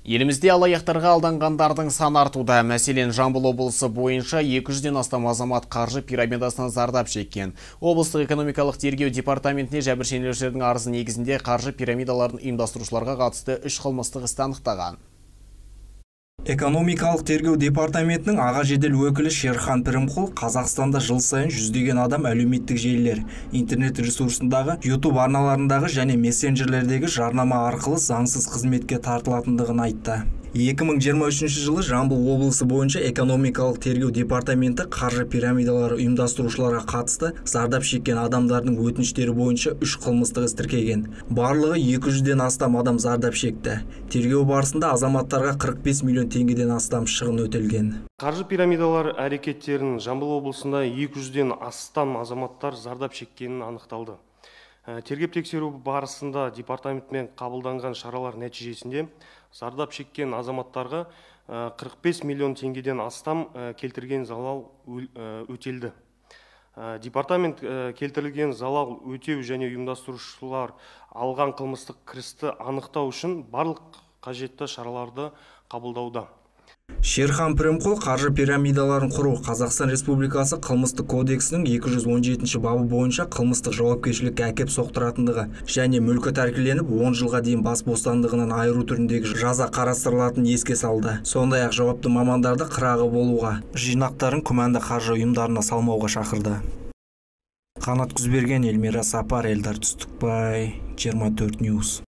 Елімізде алаяқтарға алданғандардың саны артуда. Мәселен, Жамбыл облысы бойынша 200-ден астам азамат қаржы пирамидасынан зардап шеккен. Облыстық экономикалық тергеу департаментіне жәбірленушілердің арызы негізінде қаржы пирамидаларын ұйымдастырушыларға қатысты 3 қылмыстық істі анықтаған. Экономикалық тергеу департаментінің аға жедел өкілі Шерхан Пірімқұл Қазақстанда жыл сайын жүздеген адам әлеуметтік желілер, интернет ресурсындағы, YouTube арналарындағы және мессенджерлердегі жарнама арқылы заңсыз қызметке тартылатындығын айтты. 2023 жылы Жамбыл облысы бойынша экономикалық тергеу департаменті қаржы пирамидалары ұйымдастырушыларға қатысты зардап шеккен адамдардың өтініштері бойынша 3 қылмыстық іс тіркеген. Барлығы 200-ден астам адам зардап шекті. Тергеу барысында азаматтарға 45 миллион теңгеден астам шығын өтелген. Қаржы пирамидалар әрекеттерін Жамбыл облысында 200-ден астам азаматтар зардап шеккенін анықталды. Тергеп-тексеру барысында департаментпен қабылданған шаралар нәтижесінде зардап шеккен азаматтарға 45 миллион теңгеден астам келтірген залал өтелді. Департамент келтірілген залал өтеу және ұйымдастырушылар алған қылмыстық кірісті анықтау үшін барлық қажетті шараларды қабылдауда. Шерхан Пірімқұл қаржы пирамидаларын құру Қазақстан Республикасы қылмыстық кодексінің 217 бабы бойынша қылмыстық жауапкершілікке әкеп соқтыратындығы және мүлкі тәркіленіп 10 жылға дейін бас бостандығынан айыру түріндегі жаза қарастырылатынын еске салды. Сондай-ақ жауапты мамандарды қырағы болуға, жинақтарын күмәнді қаржы ұйымдарына салмауға шақырды. Қанат Күзберген, Эльмира Сапар, Эльдар Түстікбай, 24 News.